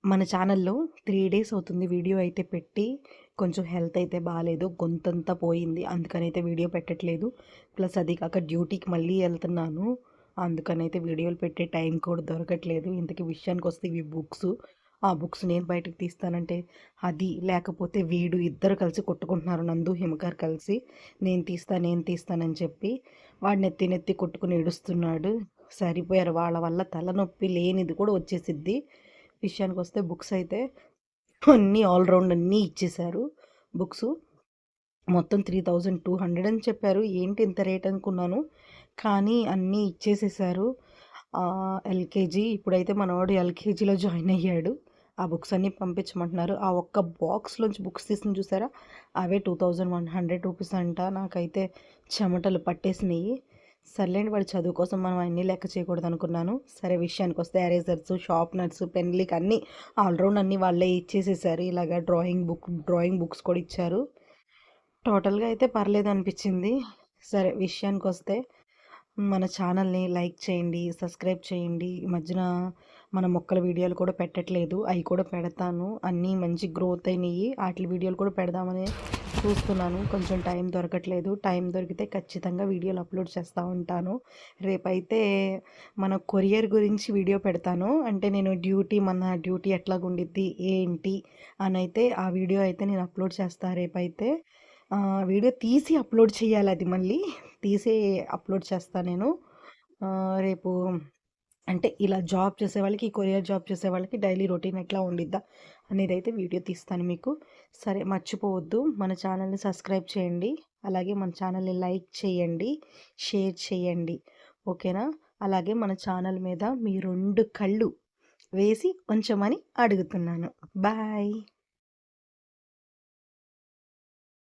మన ఛానల్‌లో 3 డేస్ అవుతుంది వీడియో అయితే పెట్టి. కొంచెం హెల్త్ అయితే బాలేదు. గొంతంతా పోయింది. అందుకనైతే వీడియో పెట్టట్లేదు. ప్లస్ అది కాక డ్యూటీకి మళ్ళీ ఎళ్తున్నాను. అందుకనైతే వీడియోలు పెట్టే టైం కూడా దొరకట్లేదు. ఇంతకీ విషయానికొస్తే ఇవి బుక్స్. ఆ బుక్స్ నేను బయటకి తీస్తానంటే అది, లేకపోతే వీడు ఇద్దరు కలిసి కొట్టుకుంటున్నారు. నందు, హిమకర్ కలిసి నేను తీస్తానని చెప్పి వాడు నెత్తి నెత్తి కొట్టుకొని ఏడుస్తున్నాడు. సరిపోయారు. వాళ్ళ వల్ల తలనొప్పి లేనిది కూడా వచ్చేసిద్ది. విషయానికొస్తే బుక్స్ అయితే అన్నీ ఆల్ రౌండ్ అన్నీ ఇచ్చేశారు. బుక్సు మొత్తం 3200 అని చెప్పారు. ఏంటి ఇంత రేట్ అనుకున్నాను. కానీ అన్నీ ఇచ్చేసేశారు. ఎల్‌కేజీ ఇప్పుడైతే మనోడు ఎల్‌కేజీలో జాయిన్ అయ్యాడు. ఆ బుక్స్ అన్నీ పంపించమంటున్నారు. ఆ ఒక్క బాక్స్‌లోంచి బుక్స్ తీసింది చూసారా? అవే రూ. 2100 అంట. నాకైతే చెమటలు పట్టేసినాయి. సర్లేండి, వాడి చదువు కోసం మనం అన్నీ లెక్క చేయకూడదు అనుకున్నాను. సరే, విషయానికొస్తే ఎరేజర్స్, షార్ప్నర్స్, పెన్‌లకి అన్నీ ఆల్ రౌండ్ అన్నీ వాళ్ళే ఇచ్చేసేశారు. ఇలాగ డ్రాయింగ్ బుక్స్ కూడా ఇచ్చారు. టోటల్‌గా అయితే పర్లేదనిపిచ్చింది. సరే, విషయానికొస్తే మన ఛానల్‌ని లైక్ చేయండి, సబ్స్క్రైబ్ చేయండి. ఈ మధ్యన మన మొక్కల వీడియోలు కూడా పెట్టట్లేదు. అయి కూడా పెడతాను. అన్నీ మంచి గ్రోత్ అయినియి. ఆటిలి వీడియోలు కూడా పెడదామని చూస్తున్నాను. కొంచెం టైం దొరకట్లేదు. టైం దొరికితే ఖచ్చితంగా వీడియోలు అప్లోడ్ చేస్తా ఉంటాను. రేపైతే మన కొరియర్ గురించి వీడియో పెడతాను. అంటే మన డ్యూటీ ఎట్లాగుండిద్ది, ఏంటి అనైతే ఆ వీడియో అయితే నేను అప్లోడ్ చేస్తా రేపైతే. వీడియో తీసి అప్లోడ్ చేయాలి. అది మళ్ళీ తీసి అప్లోడ్ చేస్తా నేను. రేపు అంటే ఇలా జాబ్ చేసే వాళ్ళకి, కొరియర్ జాబ్ చేసే వాళ్ళకి డైలీ రొటీన్ ఎట్లా ఉండిద్దా అనేదైతే వీడియో తీస్తాను మీకు. సరే, మర్చిపోవద్దు మన ఛానల్‌ని సబ్స్క్రైబ్ చేయండి. అలాగే మన ఛానల్‌ని లైక్ చేయండి, షేర్ చేయండి. ఓకేనా? అలాగే మన ఛానల్ మీద మీ 2 కళ్ళు వేసి ఉంచమని అడుగుతున్నాను. బాయ్.